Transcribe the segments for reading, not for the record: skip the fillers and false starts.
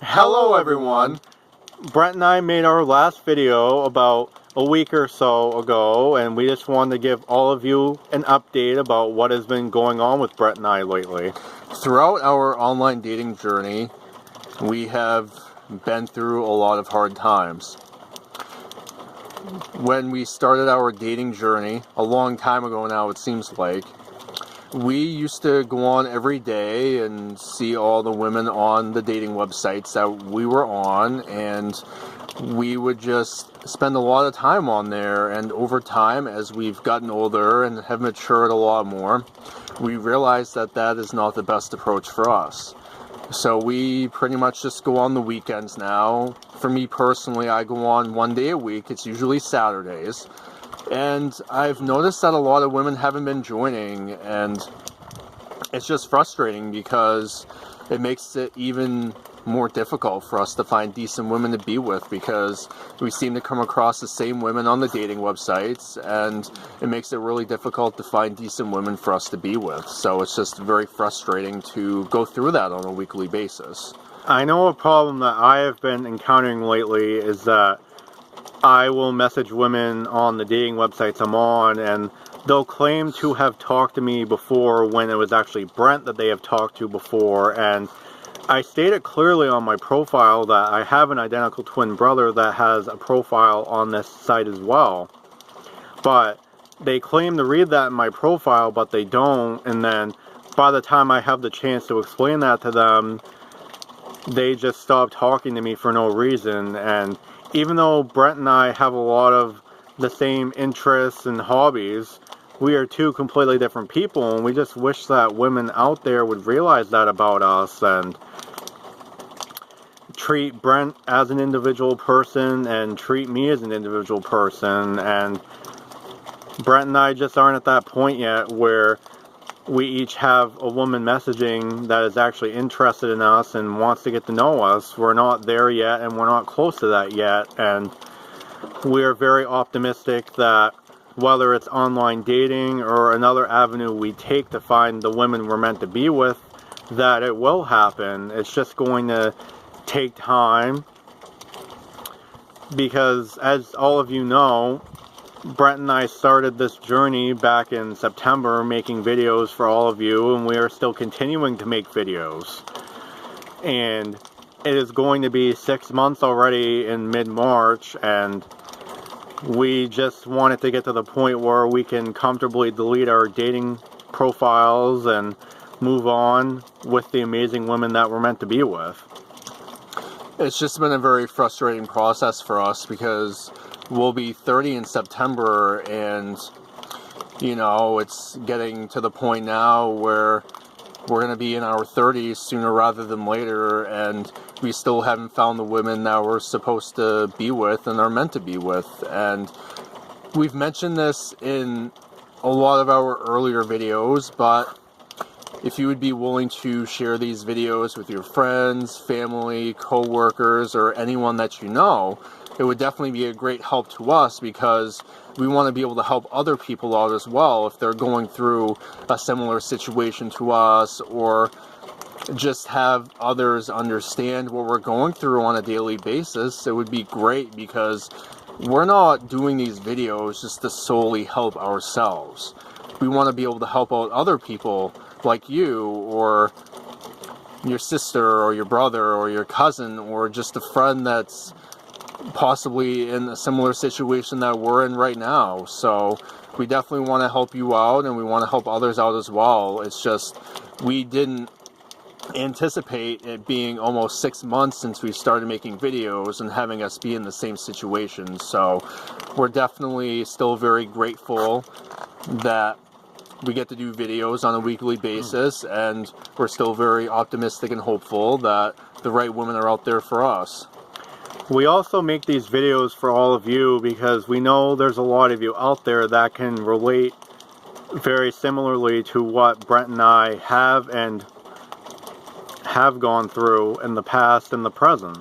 Hello everyone! Brent and I made our last video about a week or so ago, and we just wanted to give all of you an update about what has been going on with Brent and I lately. Throughout our online dating journey, we have been through a lot of hard times. When we started our dating journey, a long time ago now it seems like, we used to go on every day and see all the women on the dating websites that we were on, and we would just spend a lot of time on there. And over time, as we've gotten older and have matured a lot more, we realized that that is not the best approach for us. So we pretty much just go on the weekends now. For me personally, I go on one day a week. It's usually Saturdays. And I've noticed that a lot of women haven't been joining, and it's just frustrating because it makes it even more difficult for us to find decent women to be with, because we seem to come across the same women on the dating websites, and it makes it really difficult to find decent women for us to be with. So it's just very frustrating to go through that on a weekly basis. I know a problem that I have been encountering lately is that I will message women on the dating websites I'm on, and they'll claim to have talked to me before when it was actually Brent that they have talked to before. And I stated clearly on my profile that I have an identical twin brother that has a profile on this site as well. But they claim to read that in my profile, but they don't. And then by the time I have the chance to explain that to them, they just stop talking to me for no reason. And even though Brent and I have a lot of the same interests and hobbies, we are two completely different people, and we just wish that women out there would realize that about us and treat Brent as an individual person and treat me as an individual person. And Brent and I just aren't at that point yet where we each have a woman messaging that is actually interested in us and wants to get to know us. We're not there yet, and we're not close to that yet. And we're very optimistic that whether it's online dating or another avenue we take to find the women we're meant to be with, that it will happen. It's just going to take time, because as all of you know, Brent and I started this journey back in September, making videos for all of you, and we are still continuing to make videos. And it is going to be 6 months already in mid-March, and we just wanted to get to the point where we can comfortably delete our dating profiles and move on with the amazing women that we're meant to be with. It's just been a very frustrating process for us because we'll be 30 in September, and you know, it's getting to the point now where we're going to be in our 30s sooner rather than later, and we still haven't found the women that we're supposed to be with and are meant to be with. And we've mentioned this in a lot of our earlier videos, but if you would be willing to share these videos with your friends, family, co-workers, or anyone that you know, it would definitely be a great help to us, because we want to be able to help other people out as well if they're going through a similar situation to us, or just have others understand what we're going through on a daily basis. It would be great, because we're not doing these videos just to solely help ourselves. We want to be able to help out other people like you, or your sister, or your brother, or your cousin, or just a friend that's possibly in a similar situation that we're in right now. So we definitely want to help you out, and we want to help others out as well. It's just we didn't anticipate it being almost 6 months since we started making videos and having us be in the same situation. So we're definitely still very grateful that we get to do videos on a weekly basis, and we're still very optimistic and hopeful that the right women are out there for us. We also make these videos for all of you because we know there's a lot of you out there that can relate very similarly to what Brent and I have and have gone through in the past and the present.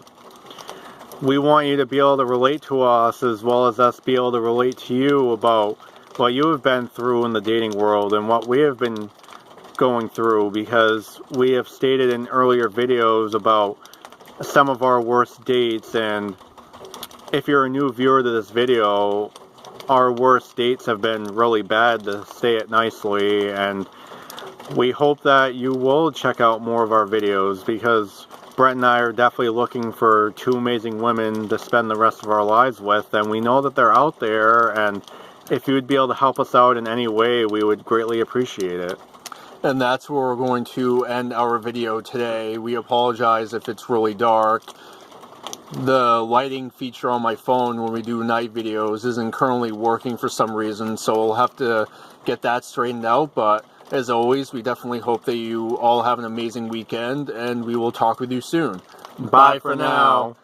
We want you to be able to relate to us, as well as us be able to relate to you about what you have been through in the dating world and what we have been going through, because we have stated in earlier videos about some of our worst dates. And if you're a new viewer to this video, our worst dates have been really bad, to say it nicely, and we hope that you will check out more of our videos, because Brett and I are definitely looking for two amazing women to spend the rest of our lives with, and we know that they're out there, and if you would be able to help us out in any way, we would greatly appreciate it. And that's where we're going to end our video today. We apologize if it's really dark. The lighting feature on my phone when we do night videos isn't currently working for some reason, so we'll have to get that straightened out. But as always, we definitely hope that you all have an amazing weekend, and we will talk with you soon. Bye for now.